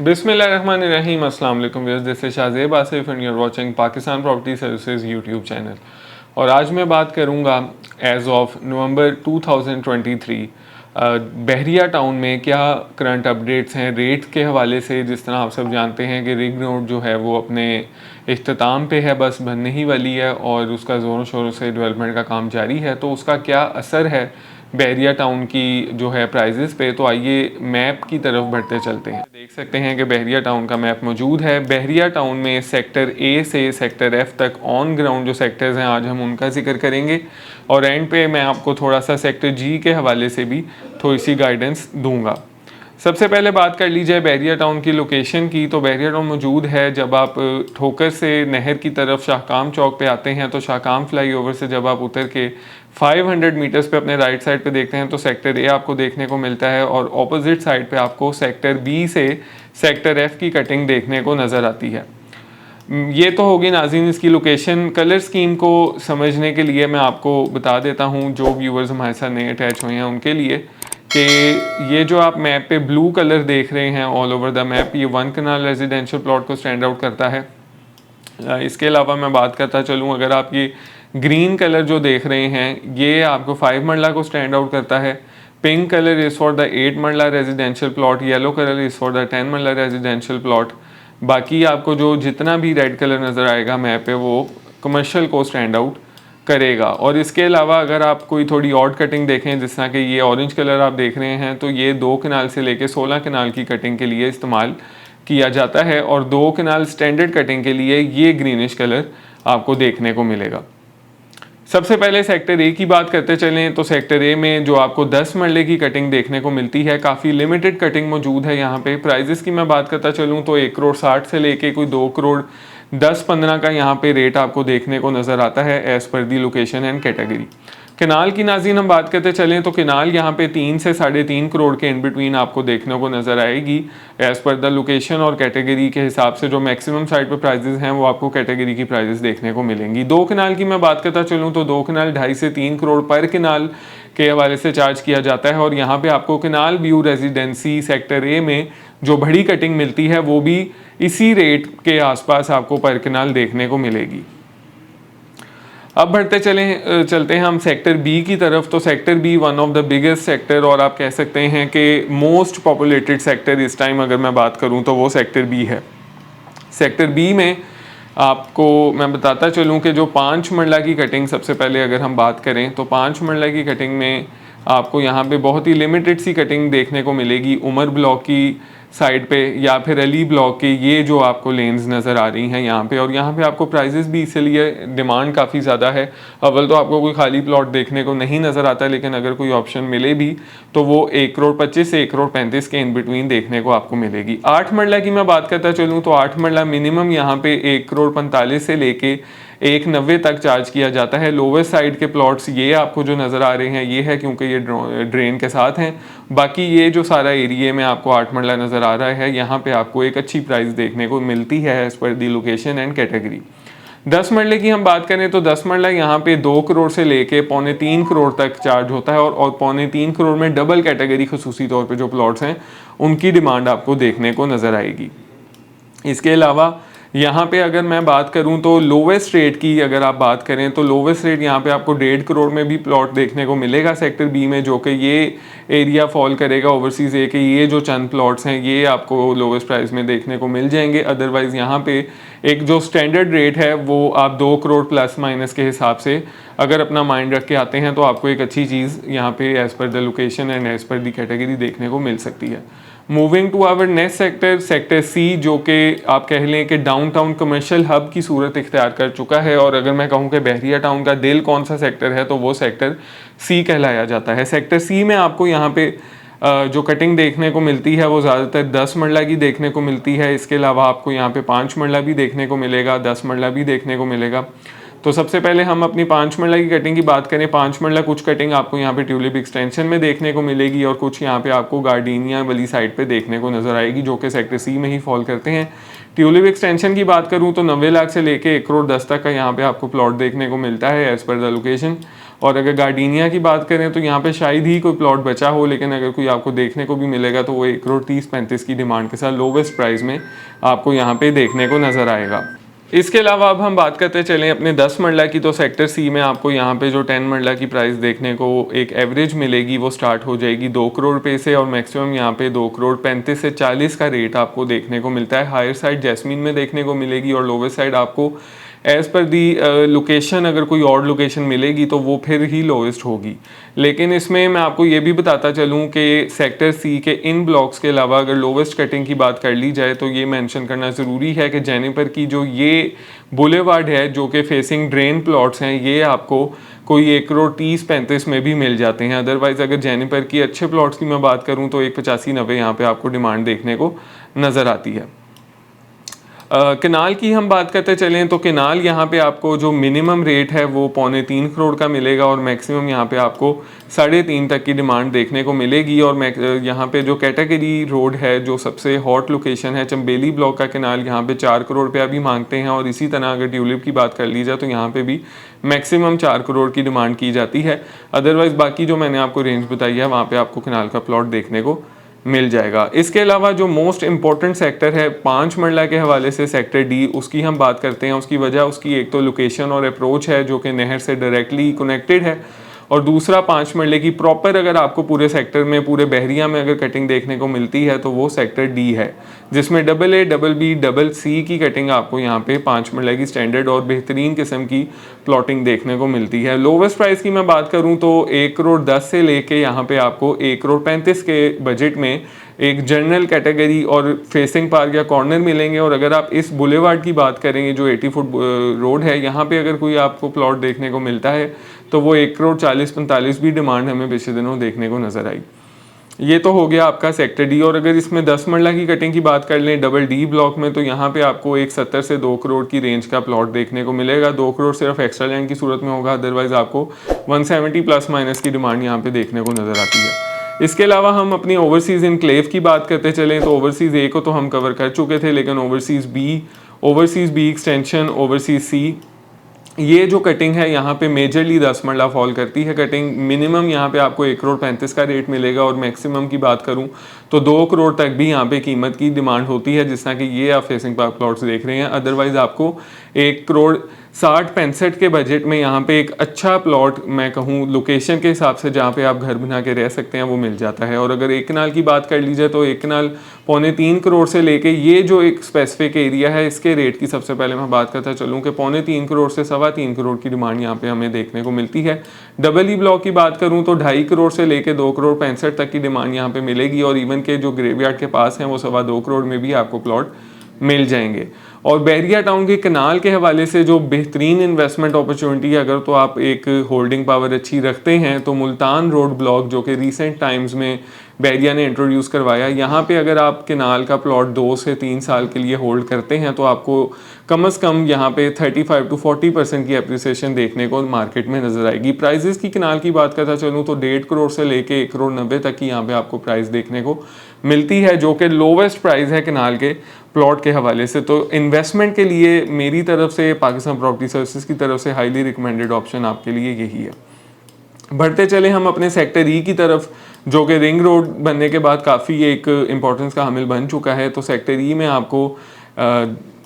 बिस्मिल्लाहिर्रहमानिर्रहीम। अस्सलाम वालेकुम viewers, this is Shahzeb Asif and you are watching Pakistan property services YouTube channel. और आज मैं बात करूंगा as of November 2023 Bahria town में क्या करंट अपडेट्स हैं रेट के हवाले से। जिस तरह आप सब जानते हैं कि रिंग रोड जो है वो अपने इख्तिताम पे है, बस बनने ही वाली है और उसका ज़ोरों शोरों से डेवलपमेंट का काम जारी है। तो उसका क्या असर है बहरिया टाउन की जो है प्राइजेस पे। तो आइए मैप की तरफ बढ़ते चलते हैं। देख सकते हैं कि बहरिया टाउन का मैप मौजूद है। बहरिया टाउन में सेक्टर ए से सेक्टर एफ तक ऑन ग्राउंड जो सेक्टर्स हैं आज हम उनका जिक्र करेंगे और एंड पे मैं आपको थोड़ा सा सेक्टर जी के हवाले से भी थोड़ी सी गाइडेंस दूंगा। सबसे पहले बात कर ली जाए बहरिया टाउन की लोकेशन की। तो बहरिया टाउन मौजूद है जब आप ठोकर से नहर की तरफ शाहकाम चौक पे आते हैं तो शाहकाम फ्लाईओवर से जब आप उतर के 500 मीटर्स पे अपने राइट साइड पे देखते हैं तो सेक्टर ए आपको देखने को मिलता है और ऑपोजिट साइड पे आपको सेक्टर बी से सेक्टर एफ की कटिंग देखने को नज़र आती है। ये तो होगी नाज़रीन इसकी लोकेशन। कलर स्कीम को समझने के लिए मैं आपको बता देता हूँ जो व्यूवर्स हमारे साथ नए अटैच हुए हैं उनके लिए कि ये जो आप मैप पे ब्लू कलर देख रहे हैं ऑल ओवर द मैप, ये 1 कनाल रेजिडेंशियल प्लॉट को स्टैंड आउट करता है। इसके अलावा मैं बात करता चलूँ, अगर आप ये ग्रीन कलर जो देख रहे हैं ये आपको 5 मरला को स्टैंड आउट करता है। Pink colour is for the 8 मरला residential plot, yellow colour is for the 10 मरला रेजिडेंशियल प्लॉट। बाकी आपको जो जितना भी रेड कलर नज़र आएगा मैप पे वो कमर्शियल को स्टैंड आउट करेगा। और इसके अलावा अगर आप कोई थोड़ी ऑड कटिंग देखें, जिस तरह कि ये ऑरेंज कलर आप देख रहे हैं, तो ये 2 कनाल से लेके 16 कनाल की कटिंग के लिए इस्तेमाल किया जाता है और 2 कनाल स्टैंडर्ड कटिंग के लिए ये ग्रीनिश कलर आपको देखने को मिलेगा। सबसे पहले सेक्टर ए की बात करते चलें तो सेक्टर ए में जो आपको 10 मरले की कटिंग देखने को मिलती है, काफ़ी लिमिटेड कटिंग मौजूद है यहाँ पे। प्राइजेस की मैं बात करता चलूँ तो 1 करोड़ 60 से लेके कोई 2 करोड़ 10-15 का यहाँ पे रेट आपको देखने को नज़र आता है as per the location and category. Canal की नाज़रीन हम बात करते चलें तो केनाल यहाँ पे 3 से 3.5 करोड़ के इन बिटवीन आपको देखने को नज़र आएगी एज़ पर द लोकेशन और कैटेगरी के हिसाब से। जो मैक्सिमम साइड पे प्राइजेस हैं वो आपको कैटेगरी की प्राइजेस देखने को मिलेंगी। 2 कनाल की मैं बात करता चलूँ तो 2 कनाल 2.5 से 3 करोड़ पर कनाल के हवाले से चार्ज किया जाता है और यहाँ पे आपको कनाल व्यू रेजिडेंसी सेक्टर ए में जो बड़ी कटिंग मिलती है वो भी इसी रेट के आसपास आपको पर कनाल देखने को मिलेगी। अब बढ़ते चलते हैं हम सेक्टर बी की तरफ। तो sector B one of the biggest sector और आप कह सकते हैं कि मोस्ट पॉपुलेटेड सेक्टर इस टाइम अगर मैं बात करूं तो वो सेक्टर बी है। सेक्टर बी में आपको मैं बताता चलूं कि जो 5 मरला की कटिंग, सबसे पहले अगर हम बात करें तो 5 मरला की कटिंग में आपको यहाँ पे बहुत ही लिमिटेड सी कटिंग देखने को मिलेगी। उमर ब्लॉक की साइड पे या फिर अली ब्लॉक के ये जो आपको लेन्स नज़र आ रही हैं यहाँ पे, और यहाँ पे आपको प्राइजेस भी इसलिए डिमांड काफ़ी ज़्यादा है। अव्वल तो आपको कोई खाली प्लॉट देखने को नहीं नज़र आता, लेकिन अगर कोई ऑप्शन मिले भी तो वो 1 करोड़ 25 से 1 करोड़ 35 के इन बिटवीन देखने को आपको मिलेगी। 8 मरला की मैं बात करता चलूँ तो 8 मरला मिनिमम यहाँ पे 1 करोड़ 45 से लेके 1.90 तक चार्ज किया जाता है। लोवेस्ट साइड के प्लॉट्स ये आपको जो नज़र आ रहे हैं ये है क्योंकि ये ड्रेन के साथ हैं। बाकी ये जो सारा एरिया में आपको 8 मरला नज़र आ रहा है यहाँ पे आपको एक अच्छी प्राइस देखने को मिलती है as per the location and category. 10 मरले की हम बात करें तो 10 मरला यहाँ पे 2 करोड़ से लेके 2.25 करोड़ तक चार्ज होता है और 2.25 करोड़ में डबल कैटेगरी खसूसी तौर पे जो प्लॉट्स हैं उनकी डिमांड आपको देखने को नज़र आएगी। इसके अलावा यहाँ पे अगर मैं बात करूँ तो लोवेस्ट रेट की अगर आप बात करें तो लोवेस्ट रेट यहाँ पे आपको 1.5 करोड़ में भी प्लॉट देखने को मिलेगा सेक्टर बी में, जो कि ये एरिया फॉल करेगा ओवरसीज ए के ये जो चंद प्लॉट्स हैं ये आपको लोवेस्ट प्राइस में देखने को मिल जाएंगे। अदरवाइज़ यहाँ पे एक जो स्टैंडर्ड रेट है वो आप 2 करोड़ प्लस माइनस के हिसाब से अगर अपना माइंड रख के आते हैं तो आपको एक अच्छी चीज़ यहाँ पे as per the location and as per the category देखने को मिल सकती है। Moving to our next sector, sector C, जो कि आप कह लें कि डाउनटाउन कमर्शियल हब की सूरत इख्तियार कर चुका है। और अगर मैं कहूँ कि बहरिया टाउन का दिल कौन सा सेक्टर है तो वो सेक्टर सी कहलाया जाता है। सेक्टर सी में आपको यहाँ पे जो कटिंग देखने को मिलती है वो ज़्यादातर 10 मरला की देखने को मिलती है। इसके अलावा आपको यहाँ पे 5 मरला भी देखने को मिलेगा, 10 मरला भी देखने को मिलेगा। तो सबसे पहले हम अपनी 5 मरला की कटिंग की बात करें। 5 मरला कुछ कटिंग आपको यहाँ पे ट्यूलिप एक्सटेंशन में देखने को मिलेगी और कुछ यहाँ पे आपको गार्डनिया वाली साइड पे देखने को नज़र आएगी जो कि सेक्टर सी में ही फॉल करते हैं। ट्यूलिप एक्सटेंशन की बात करूँ तो 90 लाख से लेके 1 करोड़ 10 तक का यहाँ पे आपको प्लॉट देखने को मिलता है एज़ पर द लोकेशन। और अगर गार्डिनिया की बात करें तो यहाँ पे शायद ही कोई प्लॉट बचा हो, लेकिन अगर कोई आपको देखने को भी मिलेगा तो वो 1,30,35 की डिमांड के साथ लोवेस्ट प्राइस में आपको यहाँ पे देखने को नज़र आएगा। इसके अलावा अब हम बात करते चलें अपने 10 मरला की, तो सेक्टर सी में आपको यहाँ पे जो 10 मरला की प्राइस देखने को एक एवरेज मिलेगी वो स्टार्ट हो जाएगी 2 करोड़ रुपये से, और मैक्सिमम यहाँ पे 2 करोड़ 35 से 40 का रेट आपको देखने को मिलता है। हायर साइड जैस्मीन में देखने को मिलेगी और लोवेस्ट साइड आपको एज़ पर दी लोकेशन अगर कोई और लोकेशन मिलेगी तो वो फिर ही लोवेस्ट होगी। लेकिन इसमें मैं आपको ये भी बताता चलूँ कि सेक्टर सी के इन ब्लॉक्स के अलावा अगर लोवेस्ट कटिंग की बात कर ली जाए तो ये मेंशन करना ज़रूरी है कि जेनिफर की जो ये बुलेवार्ड है जो कि फेसिंग ड्रेन प्लॉट्स हैं, ये आपको कोई 1,30,35 में भी मिल जाते हैं। अदरवाइज़ अगर जेनिफर की अच्छे प्लॉट्स की मैं बात करूँ तो 1,85,90 यहाँ पे आपको डिमांड देखने को नज़र आती है। कनाल की हम बात करते चलें तो कनाल यहाँ पे आपको जो मिनिमम रेट है वो 2.25 करोड़ का मिलेगा और मैक्सिमम यहाँ पे आपको 3.5 तक की डिमांड देखने को मिलेगी। और यहाँ पे जो कैटेगरी रोड है जो सबसे हॉट लोकेशन है चंबेली ब्लॉक का कनाल, यहाँ पे 4 करोड़ रुपया भी मांगते हैं। और इसी तरह अगर ट्यूलिप की बात कर ली जाए तो यहाँ पे भी मैक्सिमम 4 करोड़ की डिमांड की जाती है। अदरवाइज़ बाकी जो मैंने आपको रेंज बताई है वहाँ पर आपको कनाल का प्लॉट देखने को मिल जाएगा। इसके अलावा जो मोस्ट इम्पॉर्टेंट सेक्टर है 5 मरला के हवाले से सेक्टर डी, उसकी हम बात करते हैं। उसकी वजह उसकी एक तो लोकेशन और अप्रोच है जो कि नहर से डायरेक्टली कनेक्टेड है, और दूसरा 5 मरले की प्रॉपर अगर आपको पूरे सेक्टर में पूरे बहरिया में अगर कटिंग देखने को मिलती है तो वो सेक्टर डी है, जिसमें AA, BB, CC की कटिंग आपको यहाँ पे 5 मरले की स्टैंडर्ड और बेहतरीन किस्म की प्लॉटिंग देखने को मिलती है। लोवेस्ट प्राइस की मैं बात करूँ तो 1 करोड़ 10 से लेके यहाँ पे आपको 1 करोड़ 35 के बजट में एक जनरल कैटेगरी और फेसिंग पार्क या कॉर्नर मिलेंगे। और अगर आप इस बुलेवार्ड की बात करेंगे जो 80 फुट रोड है, यहाँ पे अगर कोई आपको प्लॉट देखने को मिलता है तो वो 1 करोड़ 40-45 भी डिमांड हमें पिछले दिनों देखने को नज़र आई। ये तो हो गया आपका सेक्टर डी। और अगर इसमें 10 मरला की कटिंग की बात कर लें BD ब्लॉक में, तो यहाँ पे आपको एक 70 से 2 करोड़ की रेंज का प्लॉट देखने को मिलेगा। 2 करोड़ सिर्फ एक्स्ट्रा लैंड की सूरत में होगा, अदरवाइज आपको 170 प्लस माइनस की डिमांड यहाँ पे देखने को नज़र आती है। इसके अलावा हम अपनी ओवरसीज़ इनक्लेव की बात करते चलें तो ओवरसीज़ ए को तो हम कवर कर चुके थे, लेकिन ओवरसीज़ बी एक्सटेंशन, ओवरसीज़ सी, ये जो कटिंग है यहाँ पे मेजरली 10 मरला फॉल करती है कटिंग। मिनिमम यहाँ पे आपको 1 करोड़ 35 का रेट मिलेगा और मैक्सिमम की बात करूँ तो 2 करोड़ तक भी यहाँ पे कीमत की डिमांड होती है, जिस तरह कि ये आप फेसिंग पार्क प्लॉट्स देख रहे हैं। अदरवाइज़ आपको 1 करोड़ 60-65 के बजट में यहाँ पे एक अच्छा प्लॉट, मैं कहूँ लोकेशन के हिसाब से जहाँ पे आप घर बना के रह सकते हैं, वो मिल जाता है। और अगर एक कनाल की बात कर ली जाए तो एक कनाल 2.25 करोड़ से लेके ये जो एक स्पेसिफिक एरिया है इसके रेट की सबसे पहले मैं बात करता चलूँ कि 2.25 करोड़ से 3.25 करोड़ की डिमांड यहाँ पे हमें देखने को मिलती है। BE ब्लॉक की बात करूँ तो 2.5 करोड़ से लेके 2 करोड़ 65 तक की डिमांड यहाँ पे मिलेगी, और इवन के जो ग्रेवयार्ड के पास हैं वो 2.25 करोड़ में भी आपको प्लॉट मिल जाएंगे। और बहरिया टाउन के कनाल के हवाले से जो बेहतरीन इन्वेस्टमेंट अपॉर्चुनिटी है, अगर तो आप एक होल्डिंग पावर अच्छी रखते हैं तो मुल्तान रोड ब्लॉक जो कि रिसेंट टाइम्स में बहरिया ने इंट्रोड्यूस करवाया, यहाँ पे अगर आप कनाल का प्लॉट 2 से 3 साल के लिए होल्ड करते हैं तो आपको कम से कम यहाँ पे 35 to 40% की अप्रिसिएशन देखने को मार्केट में नजर आएगी। प्राइजेस की कनाल की बात करता चलूँ तो 1.5 करोड़ से लेके 1 करोड़ 90 तक की यहाँ पे आपको प्राइस देखने को मिलती है, जो कि लोवेस्ट प्राइस है कनाल के प्लॉट के हवाले से। तो इन्वेस्टमेंट के लिए मेरी तरफ से पाकिस्तान प्रॉपर्टी सर्विसेज की तरफ से हाईली रिकमेंडेड ऑप्शन आपके लिए यही है। बढ़ते चले हम अपने सेक्टर ई की तरफ, जो कि रिंग रोड बनने के बाद काफ़ी एक इम्पोर्टेंस का हामिल बन चुका है। तो सेक्टर ई में आपको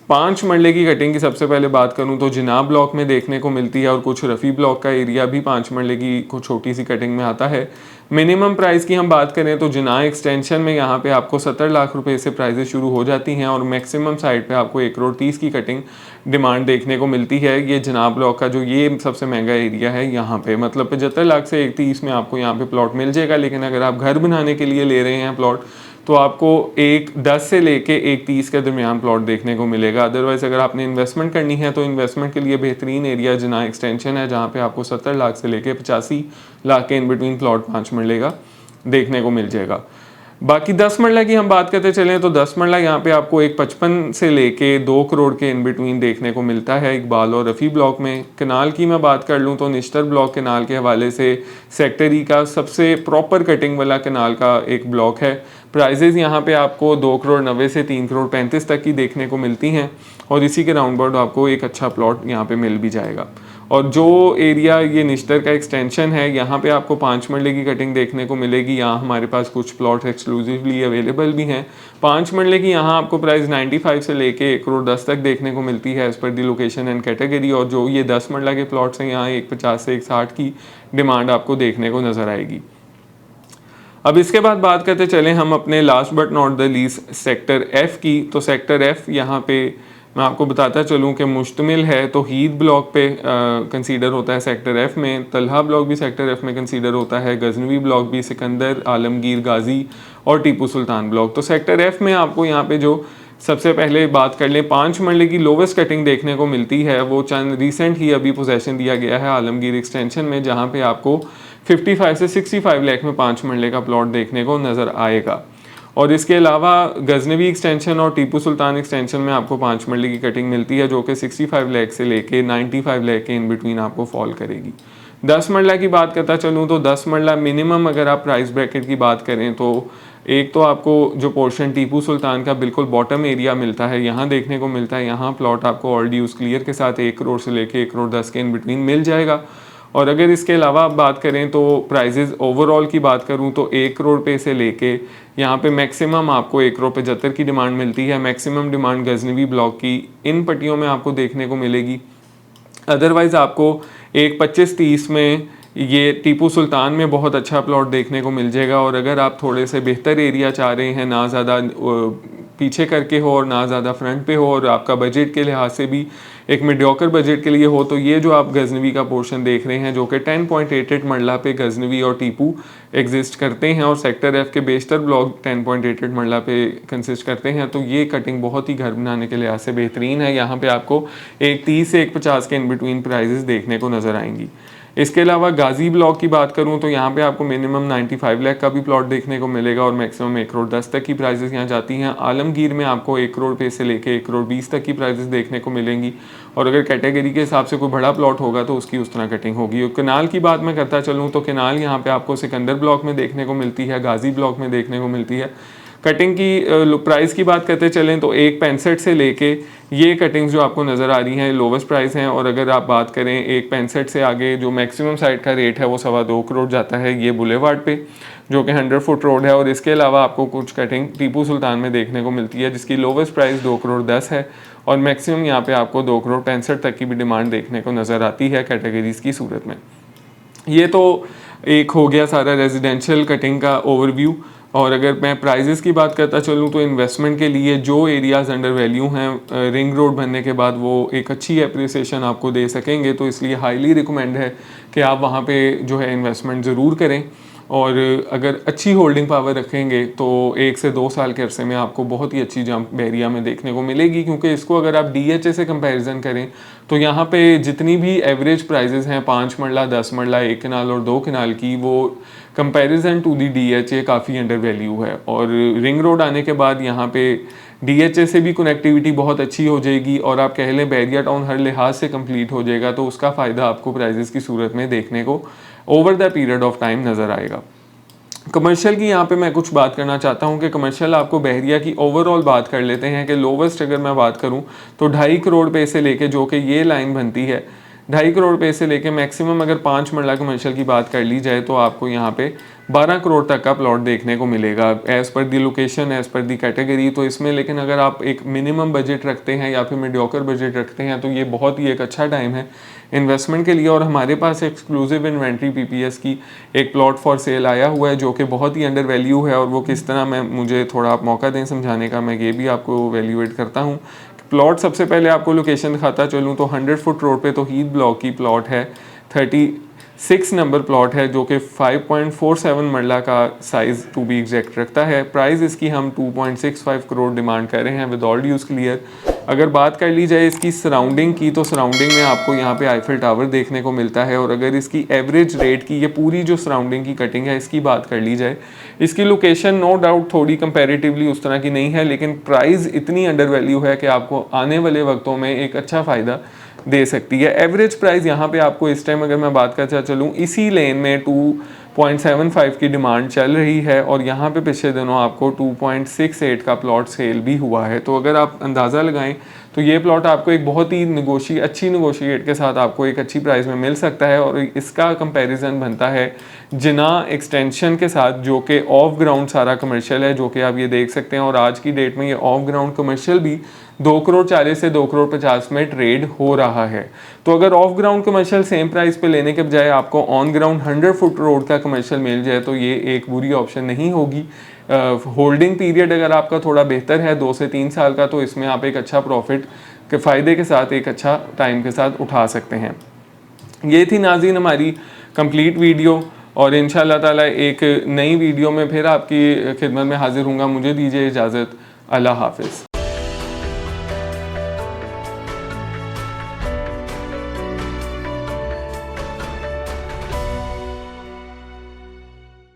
5 मरले की कटिंग की सबसे पहले बात करूं तो जिनाब ब्लॉक में देखने को मिलती है, और कुछ रफ़ी ब्लॉक का एरिया भी 5 मरले की कुछ छोटी सी कटिंग में आता है। मिनिमम प्राइस की हम बात करें तो जिना एक्सटेंशन में यहाँ पे आपको 70 लाख रुपए से प्राइजेस शुरू हो जाती हैं, और मैक्सिमम साइड पे आपको 1 करोड़ 30 की कटिंग डिमांड देखने को मिलती है। ये जनाब ब्लॉक का जो ये सबसे महंगा एरिया है, यहाँ पे मतलब 75 लाख से 130 में आपको यहाँ पे प्लॉट मिल जाएगा। लेकिन अगर आप घर बनाने के लिए ले रहे हैं प्लॉट तो आपको 1.10 से लेके 1.30 के दरमियान प्लॉट देखने को मिलेगा। अदरवाइज अगर आपने इन्वेस्टमेंट करनी है तो इन्वेस्टमेंट के लिए बेहतरीन एरिया जना एक्सटेंशन है, जहाँ पे आपको 70 लाख से लेके 85 लाख के इन बिटवीन प्लॉट 5 मरले का देखने को मिल जाएगा। बाकी 10 मरला की हम बात करते चलें तो 10 मरला यहाँ पे आपको एक 55 से लेके 2 करोड़ के इन बिटवीन देखने को मिलता है इकबाल और रफ़ी ब्लॉक में। कनाल की मैं बात कर लूँ तो निश्तर ब्लॉक कनाल के हवाले से सेक्टर ई का सबसे प्रॉपर कटिंग वाला कनाल का एक ब्लॉक है। प्राइजेज़ यहाँ पे आपको 2 करोड़ 90 से 3 करोड़ 35 तक की देखने को मिलती हैं, और इसी के राउंड अबाउट आपको एक अच्छा प्लॉट यहाँ पे मिल भी जाएगा। और जो एरिया ये निश्तर का एक्सटेंशन है, यहाँ पे आपको 5 मरले की कटिंग देखने को मिलेगी। यहाँ हमारे पास कुछ प्लॉट एक्सक्लूसिवली अवेलेबल भी हैं। 5 मरले की यहाँ आपको प्राइस 95 से लेके 1 करोड़ 10 तक देखने को मिलती है as per the location and category. और जो ये 10 मरला के प्लॉट्स हैं, यहाँ 150 से 160 की डिमांड आपको देखने को नज़र आएगी। अब इसके बाद बात करते चलें हम अपने last but not the least sector F की। तो सेक्टर एफ़ यहाँ पे मैं आपको बताता चलूँ कि मुश्तमिल है। तो हीद ब्लॉक पे कंसीडर होता है सेक्टर एफ़ में, तलहा ब्लॉक भी सेक्टर एफ़ में कंसीडर होता है, गजनवी ब्लॉक भी, सिकंदर, आलमगीर, गाजी और टीपू सुल्तान ब्लॉक। तो सेक्टर एफ़ में आपको यहाँ पे जो सबसे पहले बात कर लें 5 मरले की लोवेस्ट कटिंग देखने को मिलती है, वो चंद रिसेंट ही अभी पोजेसन दिया गया है आलमगीर एक्सटेंशन में, जहाँ पे आपको 55 से 65 लाख में 5 मरले का प्लॉट देखने को नज़र आएगा। और इसके अलावा गजनवी एक्सटेंशन और टीपू सुल्तान एक्सटेंशन में आपको 5 मरले की कटिंग मिलती है, जो कि 65 लाख से लेके 95 लाख के इन बिटवीन आपको फॉल करेगी। 10 मरला की बात करता चलूँ तो 10 मरला मिनिमम अगर आप प्राइस ब्रैकेट की बात करें तो एक तो आपको जो पोर्शन टीपू सुल्तान का बिल्कुल बॉटम एरिया मिलता है, यहाँ देखने को मिलता है। यहाँ प्लॉट आपको ऑल ड्यूज क्लियर के साथ 1 करोड़ से लेके 1 करोड़ 10 के इन बिटवीन मिल जाएगा। और अगर इसके अलावा आप बात करें तो प्राइजेज़ ओवरऑल की बात करूं तो 1 करोड़ पे से लेके यहाँ पे मैक्सिमम आपको 1 करोड़ 75 की डिमांड मिलती है। मैक्सिमम डिमांड गजनवी ब्लॉक की इन पट्टियों में आपको देखने को मिलेगी। अदरवाइज़ आपको एक 25-30 में ये टीपू सुल्तान में बहुत अच्छा प्लॉट देखने को मिल जाएगा। और अगर आप थोड़े से बेहतर एरिया चाह रहे हैं, ना ज़्यादा पीछे करके हो और ना ज़्यादा फ्रंट पे हो, और आपका बजट के लिहाज से भी एक मीडियोकर बजट के लिए हो, तो ये जो आप गजनवी का पोर्शन देख रहे हैं, जो कि 10.88 मरला पे गजनवी और टीपू एग्जिस्ट करते हैं, और सेक्टर एफ के बेशतर ब्लॉक 10.88 मरला पे कंसिस्ट करते हैं, तो ये कटिंग बहुत ही घर बनाने के लिहाज से बेहतरीन है। यहाँ पे आपको एक 30 से 150 के इन बिटवीन प्राइजेस देखने को नज़र आएंगी। इसके अलावा गाजी ब्लॉक की बात करूं तो यहाँ पे आपको मिनिमम 95 लाख का भी प्लॉट देखने को मिलेगा और मैक्सिमम 1 करोड़ 10 तक की प्राइजेस यहाँ जाती हैं। आलमगीर में आपको 1 करोड़ पे से लेके 1 करोड़ 20 तक की प्राइजेस देखने को मिलेंगी, और अगर कैटेगरी के हिसाब से कोई बड़ा प्लॉट होगा तो उसकी उस तरह कटिंग होगी। और केनाल की बात मैं करता चलूँ तो केनाल यहाँ पे आपको सिकंदर ब्लॉक में देखने को मिलती है, गाजी ब्लॉक में देखने को मिलती है। कटिंग की प्राइस की बात करते चलें तो 1.65 से लेके ये कटिंग्स जो आपको नज़र आ रही हैं लोवेस्ट प्राइस हैं। और अगर आप बात करें 1.65 से आगे जो मैक्सिमम साइड का रेट है वो 2.25 करोड़ जाता है ये बुलेवार्ड पे, जो कि 100 फुट रोड है। और इसके अलावा आपको कुछ कटिंग टीपू सुल्तान में देखने को मिलती है जिसकी लोवेस्ट प्राइस 2 करोड़ 10 है, और मैक्सिमम यहाँ पे आपको 2 करोड़ 65 तक की भी डिमांड देखने को नज़र आती है कैटेगरीज़ की सूरत में। ये तो एक हो गया सारा रेजिडेंशियल कटिंग का ओवरव्यू। और अगर मैं प्राइजेस की बात करता चलूँ तो इन्वेस्टमेंट के लिए जो एरियाज़ अंडर वैल्यू हैं रिंग रोड बनने के बाद वो एक अच्छी एप्रिसिएशन आपको दे सकेंगे, तो इसलिए हाईली रिकमेंड है कि आप वहाँ पे जो है इन्वेस्टमेंट ज़रूर करें। और अगर अच्छी होल्डिंग पावर रखेंगे तो 1 से 2 साल के अरसे में आपको बहुत ही अच्छी जंप बहरिया में देखने को मिलेगी, क्योंकि इसको अगर आप DHA से कंपैरिजन करें तो यहाँ पे जितनी भी एवरेज प्राइजेस हैं 5 मरला 10 मरला 1 कनाल और 2 कनाल की, वो कंपैरिजन टू दी DHA काफ़ी अंडर वैल्यू है। और रिंग रोड आने के बाद यहाँ पे DHA से भी कनेक्टिविटी बहुत अच्छी हो जाएगी, और आप कह लें बहरिया टाउन हर लिहाज से कंप्लीट हो जाएगा, तो उसका फ़ायदा आपको प्राइजेस की सूरत में देखने को over the period of time नज़र आएगा। कमर्शियल की यहाँ पे मैं कुछ बात करना चाहता हूँ कि कमर्शियल आपको बहरिया की ओवरऑल बात कर लेते हैं कि लोवेस्ट अगर मैं बात करूँ तो 2.5 करोड़ पे से लेके, जो कि ये लाइन बनती है 2.5 करोड़ पे से लेके मैक्सिमम अगर 5 मरला कमर्शियल की बात कर ली जाए तो आपको यहाँ पे 12 करोड़ तक का प्लॉट देखने को मिलेगा एज़ पर दी लोकेशन, एज़ पर दी कैटेगरी। तो इसमें लेकिन अगर आप एक मिनिमम बजट रखते हैं या फिर मीडियोकर बजट रखते हैं तो ये बहुत ही एक अच्छा टाइम है इन्वेस्टमेंट के लिए। और हमारे पास एक्सक्लूसिव इन्वेंट्री PPS की एक प्लॉट फॉर सेल आया हुआ है जो कि बहुत ही अंडर वैल्यू है, और वो किस तरह मैं मुझे थोड़ा आप मौका दें समझाने का, मैं ये भी आपको वैल्यूएट करता हूँ। प्लॉट सबसे पहले आपको लोकेशन दिखाता चलूँ तो 100 फुट रोड पे तो हीद ब्लॉक की प्लॉट है, 36 नंबर प्लॉट है, जो कि 5.47 मरला का साइज़ टू बी एग्जैक्ट रखता है। प्राइस इसकी हम 2.65 करोड़ डिमांड कर रहे हैं विद ऑल ड्यूज क्लियर। अगर बात कर ली जाए इसकी सराउंडिंग की तो सराउंडिंग में आपको यहाँ पे आईफिल टावर देखने को मिलता है। और अगर इसकी एवरेज रेट की, ये पूरी जो सराउंडिंग की कटिंग है इसकी बात कर ली जाए, इसकी लोकेशन नो डाउट थोड़ी कंपैरेटिवली उस तरह की नहीं है, लेकिन प्राइस इतनी अंडर वैल्यू है कि आपको आने वाले वक्तों में एक अच्छा फ़ायदा दे सकती है। एवरेज प्राइस यहाँ पे आपको इस टाइम अगर मैं बात करता चलूँ इसी लेन में 2.75 की डिमांड चल रही है, और यहाँ पे पिछले दिनों आपको 2.68 का प्लॉट सेल भी हुआ है। तो अगर आप अंदाज़ा लगाएं तो ये प्लॉट आपको एक बहुत ही अच्छी निगोशिएट के साथ आपको एक अच्छी प्राइस में मिल सकता है। और इसका कंपैरिजन बनता है जिना एक्सटेंशन के साथ, जो कि ऑफ ग्राउंड सारा कमर्शियल है, जो कि आप ये देख सकते हैं। और आज की डेट में ये ऑफ ग्राउंड कमर्शियल भी 2,40 से 2,50 में ट्रेड हो रहा है। तो अगर of ground commercial same price पे लेने के बजाय आपको ऑन ग्राउंड 100 फुट रोड का कमर्शियल मिल जाए तो ये एक बुरी ऑप्शन नहीं होगी। होल्डिंग पीरियड अगर आपका थोड़ा बेहतर है 2 से 3 साल का, तो इसमें आप एक अच्छा प्रॉफिट के फ़ायदे के साथ एक अच्छा टाइम के साथ उठा सकते हैं। ये थी नाज़रीन हमारी कंप्लीट वीडियो, और इंशाल्लाह ताला एक नई वीडियो में फिर आपकी खिदमत में हाजिर हूँगा। मुझे दीजिए इजाज़त। अल्लाह हाफ़िज़।